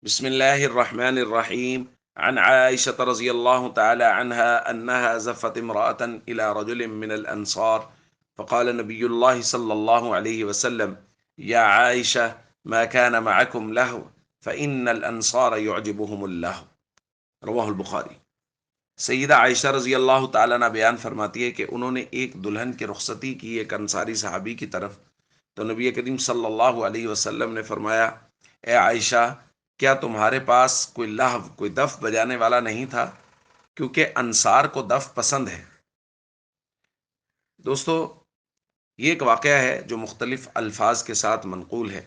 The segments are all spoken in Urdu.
بسم الله الرحمن الرحيم. عن عائشة رضي الله تعالى عنها أنها زفت امرأة إلى رجل من الأنصار، فقال نبي الله صلى الله عليه وسلم: يا عائشة، ما كان معكم لهو، فإن الأنصار يعجبهم اللهو. رواہ البخاری۔ سیدہ عائشہ رضی اللہ تعالیٰ عنہ بیان فرماتی ہے کہ انہوں نے ایک دلہن کی رخصتی کی ایک انصاری صحابی کی طرف، تو نبی کریم صلی اللہ علیہ وسلم نے فرمایا: اے عائشہ، کیا تمہارے پاس کوئی لہو، کوئی دف بجانے والا نہیں تھا؟ کیونکہ انصار کو دف پسند ہے۔ دوستو، یہ ایک واقعہ ہے جو مختلف الفاظ کے ساتھ منقول ہے۔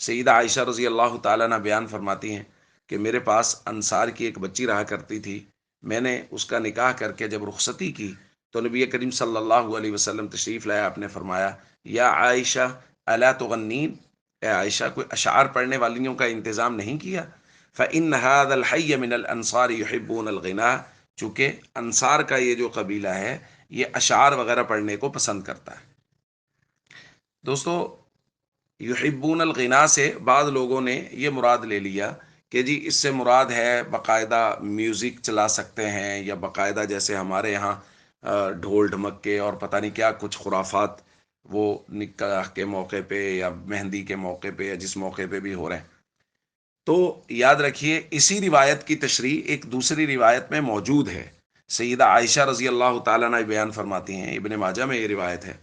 سیدہ عائشہ رضی اللہ تعالیٰ عنہ بیان فرماتی ہیں کہ میرے پاس انصار کی ایک بچی رہا کرتی تھی، میں نے اس کا نکاح کر کے جب رخصتی کی تو نبی کریم صلی اللہ علیہ وسلم تشریف لائے، آپ نے فرمایا: یا عائشہ، الا تغنین، اے عائشہ، کوئی اشعار پڑھنے والیوں کا انتظام نہیں کیا؟ فإن هذا الحي من الانصار يحبون الغناء، چونکہ انصار کا یہ جو قبیلہ ہے یہ اشعار وغیرہ پڑھنے کو پسند کرتا ہے۔ دوستو، یحبون الغنا سے بعض لوگوں نے یہ مراد لے لیا کہ جی اس سے مراد ہے باقاعدہ میوزک چلا سکتے ہیں، یا باقاعدہ جیسے ہمارے یہاں ڈھول ڈھمکے اور پتہ نہیں کیا کچھ خرافات وہ نکاح کے موقع پہ یا مہندی کے موقع پہ یا جس موقع پہ بھی ہو رہے ہیں۔ تو یاد رکھیے، اسی روایت کی تشریح ایک دوسری روایت میں موجود ہے۔ سیدہ عائشہ رضی اللہ تعالیٰ عنہ بیان فرماتی ہیں، ابن ماجہ میں یہ روایت ہے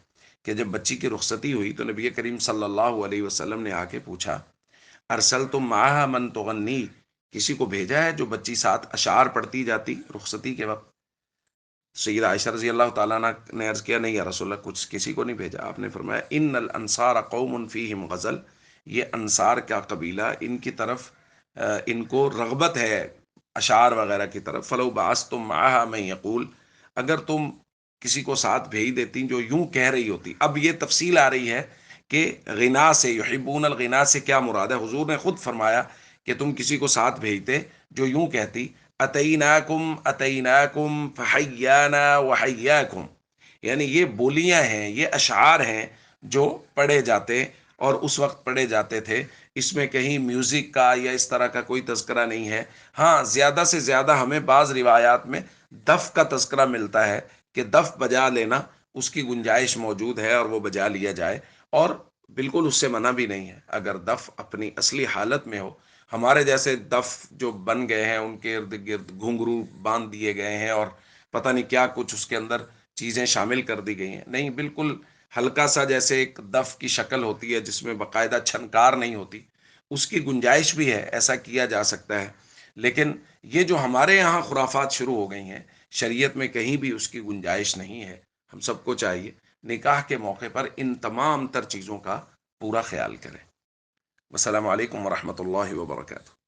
کہ جب بچی کی رخصتی ہوئی تو نبی کریم صلی اللہ علیہ وسلم نے آ کے پوچھا: ارسلتم معها من تغنی، کسی کو بھیجا ہے جو بچی ساتھ اشعار پڑھتی جاتی رخصتی کے وقت؟ سیدہ عائشہ رضی اللہ تعالیٰ عنہ نے عرض کیا: نہیں یا رسول اللہ، کچھ کسی کو نہیں بھیجا۔ آپ نے فرمایا: ان الانصار قوم فیہم غزل، یہ انصار کا قبیلہ، ان کی طرف ان کو رغبت ہے اشعار وغیرہ کی طرف۔ فلو بعثتم معها من یقول، اگر تم کسی کو ساتھ بھیج دیتی جو یوں کہہ رہی ہوتی۔ اب یہ تفصیل آ رہی ہے کہ غنا سے، یحبون الغنا سے کیا مراد ہے۔ حضور نے خود فرمایا کہ تم کسی کو ساتھ بھیجتے جو یوں کہتی: اتیناکم اتیناکم فحیانا وحیاکم، یعنی یہ بولیاں ہیں، یہ اشعار ہیں جو پڑھے جاتے اور اس وقت پڑھے جاتے تھے۔ اس میں کہیں میوزک کا یا اس طرح کا کوئی تذکرہ نہیں ہے۔ ہاں، زیادہ سے زیادہ ہمیں بعض روایات میں دف کا تذکرہ ملتا ہے کہ دف بجا لینا، اس کی گنجائش موجود ہے اور وہ بجا لیا جائے، اور بالکل اس سے منع بھی نہیں ہے اگر دف اپنی اصلی حالت میں ہو۔ ہمارے جیسے دف جو بن گئے ہیں ان کے ارد گرد گھنگرو باندھ دیے گئے ہیں اور پتہ نہیں کیا کچھ اس کے اندر چیزیں شامل کر دی گئی ہیں، نہیں، بالکل ہلکا سا جیسے ایک دف کی شکل ہوتی ہے جس میں باقاعدہ چھنکار نہیں ہوتی، اس کی گنجائش بھی ہے، ایسا کیا جا سکتا ہے۔ لیکن یہ جو ہمارے یہاں خرافات شروع ہو گئی ہیں، شریعت میں کہیں بھی اس کی گنجائش نہیں ہے۔ ہم سب کو چاہیے نکاح کے موقع پر ان تمام تر چیزوں کا پورا خیال کریں۔ السلام علیکم ورحمۃ اللہ وبرکاتہ۔